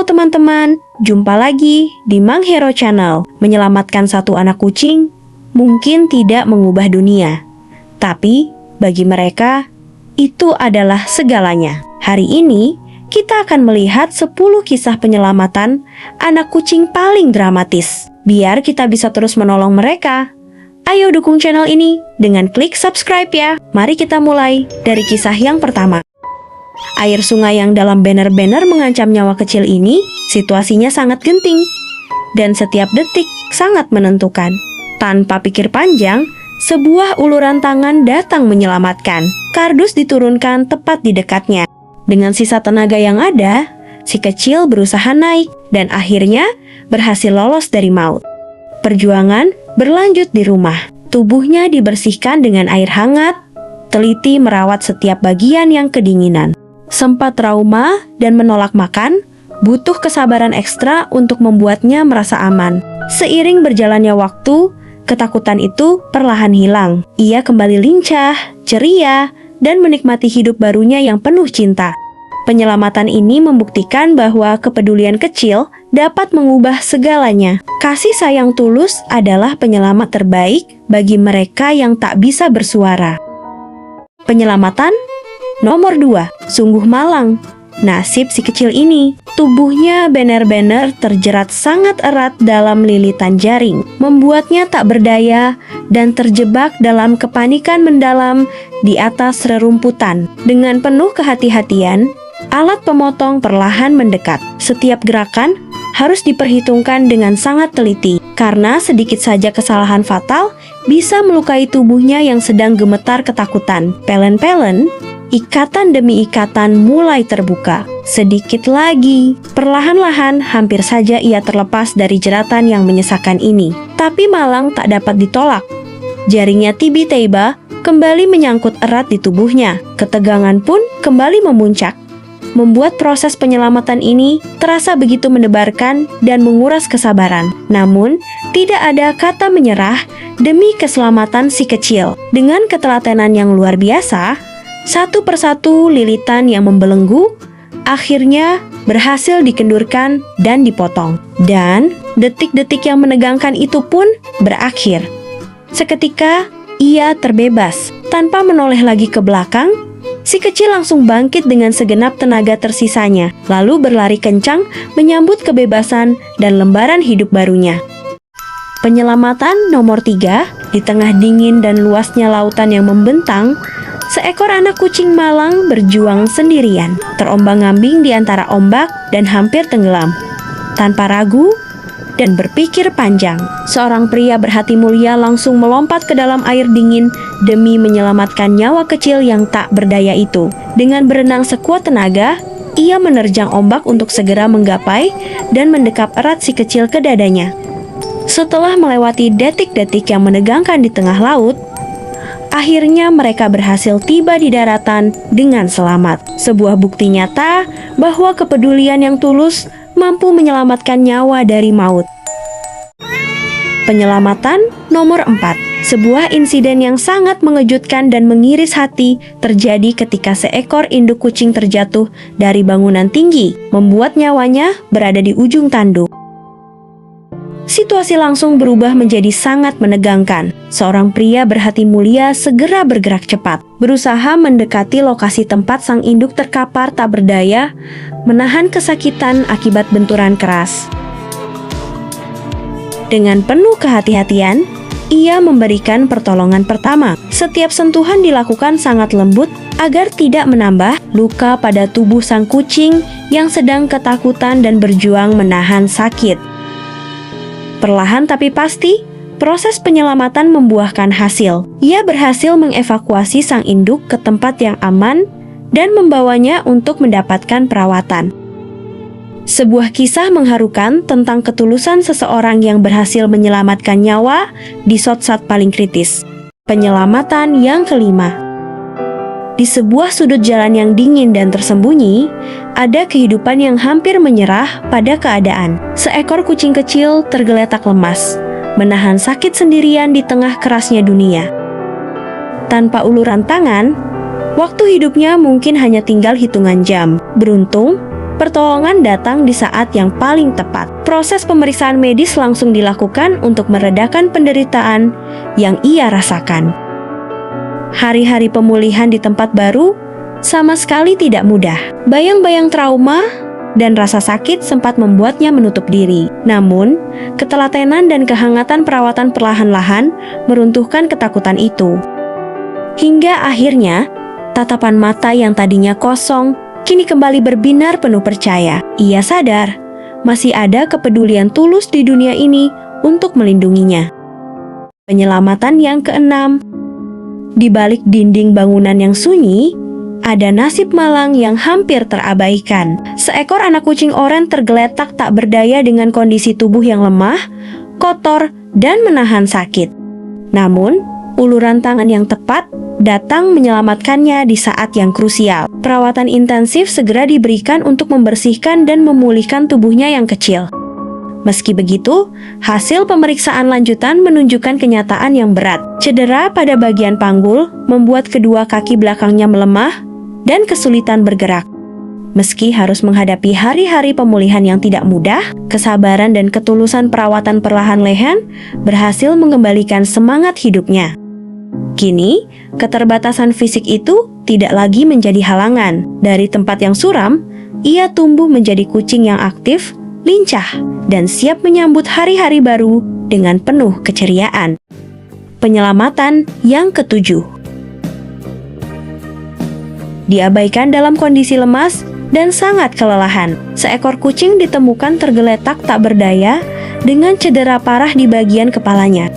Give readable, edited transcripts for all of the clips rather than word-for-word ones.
Halo teman-teman, jumpa lagi di Mang Hero Channel. Menyelamatkan satu anak kucing mungkin tidak mengubah dunia, tapi bagi mereka itu adalah segalanya. Hari ini kita akan melihat 10 kisah penyelamatan anak kucing paling dramatis. Biar kita bisa terus menolong mereka, ayo dukung channel ini dengan klik subscribe ya. Mari kita mulai dari kisah yang pertama. Air sungai yang dalam banner-banner mengancam nyawa kecil ini, situasinya sangat genting. Dan setiap detik sangat menentukan. Tanpa pikir panjang, sebuah uluran tangan datang menyelamatkan. Kardus diturunkan tepat di dekatnya. Dengan sisa tenaga yang ada, si kecil berusaha naik dan akhirnya berhasil lolos dari maut. Perjuangan berlanjut di rumah. Tubuhnya dibersihkan dengan air hangat, teliti merawat setiap bagian yang kedinginan. Sempat trauma dan menolak makan, butuh kesabaran ekstra untuk membuatnya merasa aman. Seiring berjalannya waktu, ketakutan itu perlahan hilang. Ia kembali lincah, ceria, dan menikmati hidup barunya yang penuh cinta. Penyelamatan ini membuktikan bahwa kepedulian kecil dapat mengubah segalanya. Kasih sayang tulus adalah penyelamat terbaik bagi mereka yang tak bisa bersuara. Penyelamatan nomor 2, sungguh malang. Nasib si kecil ini, tubuhnya benar-benar terjerat sangat erat dalam lilitan jaring, membuatnya tak berdaya dan terjebak dalam kepanikan mendalam di atas rerumputan. Dengan penuh kehati-hatian, alat pemotong perlahan mendekat. Setiap gerakan harus diperhitungkan dengan sangat teliti, karena sedikit saja kesalahan fatal bisa melukai tubuhnya yang sedang gemetar ketakutan. Pelen-pelen, ikatan demi ikatan mulai terbuka. Sedikit lagi, perlahan-lahan hampir saja ia terlepas dari jeratan yang menyesakan ini. Tapi malang tak dapat ditolak. Jaringnya tiba-tiba kembali menyangkut erat di tubuhnya. Ketegangan pun kembali memuncak, membuat proses penyelamatan ini terasa begitu mendebarkan dan menguras kesabaran. Namun, tidak ada kata menyerah demi keselamatan si kecil. Dengan ketelatenan yang luar biasa, satu persatu lilitan yang membelenggu akhirnya berhasil dikendurkan dan dipotong. Dan detik-detik yang menegangkan itu pun berakhir. Seketika ia terbebas. Tanpa menoleh lagi ke belakang, si kecil langsung bangkit dengan segenap tenaga tersisanya, lalu berlari kencang menyambut kebebasan dan lembaran hidup barunya. Penyelamatan nomor 3, di tengah dingin dan luasnya lautan yang membentang, seekor anak kucing malang berjuang sendirian, terombang-ambing di antara ombak dan hampir tenggelam. Tanpa ragu dan berpikir panjang, seorang pria berhati mulia langsung melompat ke dalam air dingin demi menyelamatkan nyawa kecil yang tak berdaya itu. Dengan berenang sekuat tenaga, ia menerjang ombak untuk segera menggapai dan mendekap erat si kecil ke dadanya. Setelah melewati detik-detik yang menegangkan di tengah laut, akhirnya mereka berhasil tiba di daratan dengan selamat. Sebuah bukti nyata bahwa kepedulian yang tulus mampu menyelamatkan nyawa dari maut. Penyelamatan nomor 4, sebuah insiden yang sangat mengejutkan dan mengiris hati terjadi ketika seekor induk kucing terjatuh dari bangunan tinggi, membuat nyawanya berada di ujung tanduk. Situasi langsung berubah menjadi sangat menegangkan. Seorang pria berhati mulia segera bergerak cepat, berusaha mendekati lokasi tempat sang induk terkapar tak berdaya, menahan kesakitan akibat benturan keras. Dengan penuh kehati-hatian, ia memberikan pertolongan pertama. Setiap sentuhan dilakukan sangat lembut agar tidak menambah luka pada tubuh sang kucing yang sedang ketakutan dan berjuang menahan sakit. Perlahan tapi pasti, proses penyelamatan membuahkan hasil. Ia berhasil mengevakuasi sang induk ke tempat yang aman dan membawanya untuk mendapatkan perawatan. Sebuah kisah mengharukan tentang ketulusan seseorang yang berhasil menyelamatkan nyawa di saat-saat paling kritis. Penyelamatan yang kelima. Di sebuah sudut jalan yang dingin dan tersembunyi, ada kehidupan yang hampir menyerah pada keadaan. Seekor kucing kecil tergeletak lemas, menahan sakit sendirian di tengah kerasnya dunia. Tanpa uluran tangan, waktu hidupnya mungkin hanya tinggal hitungan jam. Beruntung, pertolongan datang di saat yang paling tepat. Proses pemeriksaan medis langsung dilakukan untuk meredakan penderitaan yang ia rasakan. Hari-hari pemulihan di tempat baru sama sekali tidak mudah. Bayang-bayang trauma dan rasa sakit sempat membuatnya menutup diri. Namun, ketelatenan dan kehangatan perawatan perlahan-lahan meruntuhkan ketakutan itu. Hingga akhirnya, tatapan mata yang tadinya kosong kini kembali berbinar penuh percaya. Ia sadar masih ada kepedulian tulus di dunia ini untuk melindunginya. Penyelamatan yang keenam. Di balik dinding bangunan yang sunyi, ada nasib malang yang hampir terabaikan. Seekor anak kucing oranye tergeletak tak berdaya dengan kondisi tubuh yang lemah, kotor, dan menahan sakit. Namun, uluran tangan yang tepat datang menyelamatkannya di saat yang krusial. Perawatan intensif segera diberikan untuk membersihkan dan memulihkan tubuhnya yang kecil. Meski begitu, hasil pemeriksaan lanjutan menunjukkan kenyataan yang berat. Cedera pada bagian panggul membuat kedua kaki belakangnya melemah dan kesulitan bergerak. Meski harus menghadapi hari-hari pemulihan yang tidak mudah, kesabaran dan ketulusan perawatan perlahan-lahan berhasil mengembalikan semangat hidupnya. Kini, keterbatasan fisik itu tidak lagi menjadi halangan. Dari tempat yang suram, ia tumbuh menjadi kucing yang aktif, lincah, dan siap menyambut hari-hari baru dengan penuh keceriaan. Penyelamatan yang ketujuh. Diabaikan dalam kondisi lemas dan sangat kelelahan, seekor kucing ditemukan tergeletak tak berdaya dengan cedera parah di bagian kepalanya.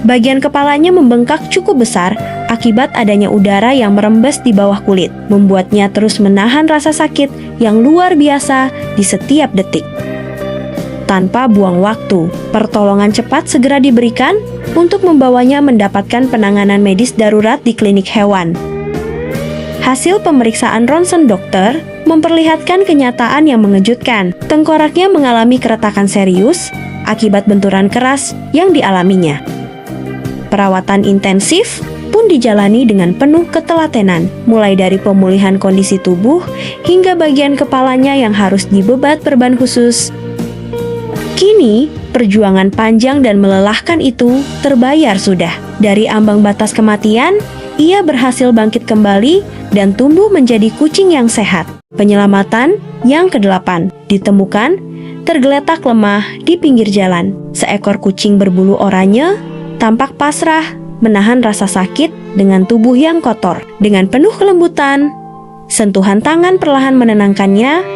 Bagian kepalanya membengkak cukup besar akibat adanya udara yang merembes di bawah kulit, membuatnya terus menahan rasa sakit yang luar biasa di setiap detik. Tanpa buang waktu, pertolongan cepat segera diberikan untuk membawanya mendapatkan penanganan medis darurat di klinik hewan. Hasil pemeriksaan ronsen dokter memperlihatkan kenyataan yang mengejutkan. Tengkoraknya mengalami keretakan serius akibat benturan keras yang dialaminya. Perawatan intensif pun dijalani dengan penuh ketelatenan, mulai dari pemulihan kondisi tubuh hingga bagian kepalanya yang harus dibebat perban khusus. Kini, perjuangan panjang dan melelahkan itu terbayar sudah. Dari ambang batas kematian, ia berhasil bangkit kembali dan tumbuh menjadi kucing yang sehat. Penyelamatan yang kedelapan ditemukan tergeletak lemah di pinggir jalan. Seekor kucing berbulu oranye tampak pasrah menahan rasa sakit dengan tubuh yang kotor. Dengan penuh kelembutan, sentuhan tangan perlahan menenangkannya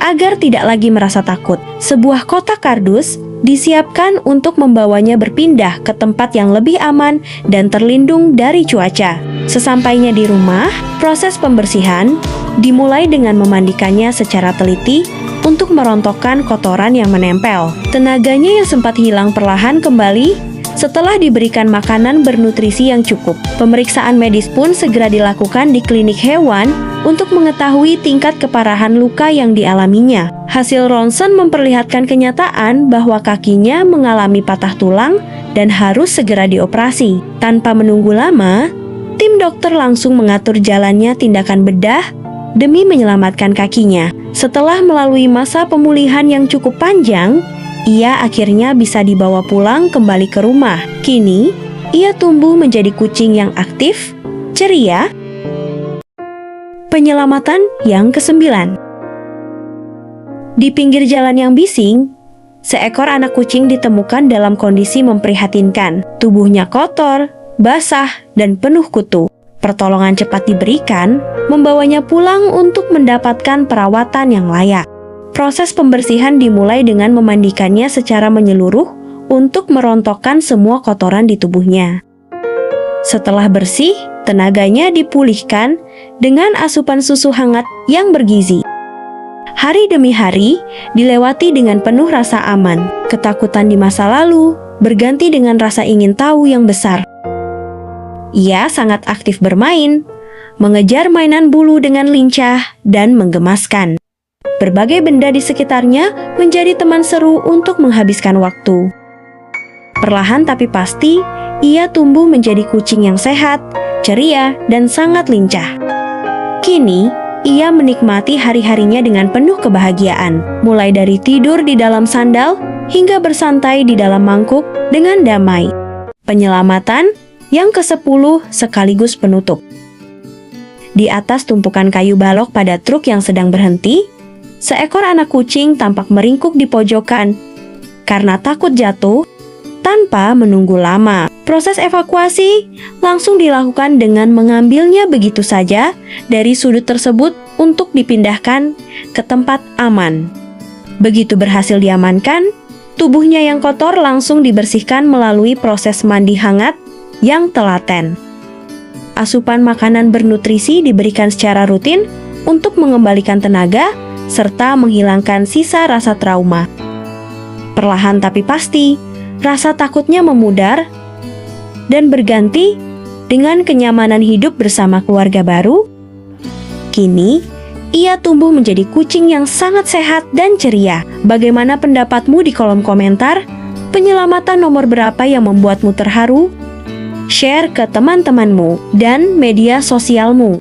agar tidak lagi merasa takut. Sebuah kotak kardus disiapkan untuk membawanya berpindah ke tempat yang lebih aman dan terlindung dari cuaca. Sesampainya di rumah, proses pembersihan dimulai dengan memandikannya secara teliti untuk merontokkan kotoran yang menempel. Tenaganya yang sempat hilang perlahan kembali setelah diberikan makanan bernutrisi yang cukup. Pemeriksaan medis pun segera dilakukan di klinik hewan untuk mengetahui tingkat keparahan luka yang dialaminya. Hasil ronsen memperlihatkan kenyataan bahwa kakinya mengalami patah tulang dan harus segera dioperasi. Tanpa menunggu lama, tim dokter langsung mengatur jalannya tindakan bedah demi menyelamatkan kakinya. Setelah melalui masa pemulihan yang cukup panjang, ia akhirnya bisa dibawa pulang kembali ke rumah. Kini, ia tumbuh menjadi kucing yang aktif, ceria. Penyelamatan yang kesembilan. Di pinggir jalan yang bising, seekor anak kucing ditemukan dalam kondisi memprihatinkan. Tubuhnya kotor, basah, dan penuh kutu. Pertolongan cepat diberikan, membawanya pulang untuk mendapatkan perawatan yang layak. Proses pembersihan dimulai dengan memandikannya secara menyeluruh untuk merontokkan semua kotoran di tubuhnya. Setelah bersih, tenaganya dipulihkan dengan asupan susu hangat yang bergizi. Hari demi hari dilewati dengan penuh rasa aman. Ketakutan di masa lalu berganti dengan rasa ingin tahu yang besar. Ia sangat aktif bermain, mengejar mainan bulu dengan lincah dan menggemaskan. Berbagai benda di sekitarnya menjadi teman seru untuk menghabiskan waktu. Perlahan tapi pasti, ia tumbuh menjadi kucing yang sehat, ceria, dan sangat lincah. Kini, ia menikmati hari-harinya dengan penuh kebahagiaan, mulai dari tidur di dalam sandal hingga bersantai di dalam mangkuk dengan damai. Penyelamatan yang ke-10 sekaligus penutup. Di atas tumpukan kayu balok pada truk yang sedang berhenti, seekor anak kucing tampak meringkuk di pojokan karena takut jatuh. Tanpa menunggu lama, proses evakuasi langsung dilakukan dengan mengambilnya begitu saja dari sudut tersebut untuk dipindahkan ke tempat aman. Begitu berhasil diamankan, tubuhnya yang kotor langsung dibersihkan melalui proses mandi hangat yang telaten. Asupan makanan bernutrisi diberikan secara rutin untuk mengembalikan tenaga serta menghilangkan sisa rasa trauma. Perlahan tapi pasti, rasa takutnya memudar dan berganti dengan kenyamanan hidup bersama keluarga baru. Kini, ia tumbuh menjadi kucing yang sangat sehat dan ceria. Bagaimana pendapatmu di kolom komentar? Penyelamatan nomor berapa yang membuatmu terharu? Share ke teman-temanmu dan media sosialmu.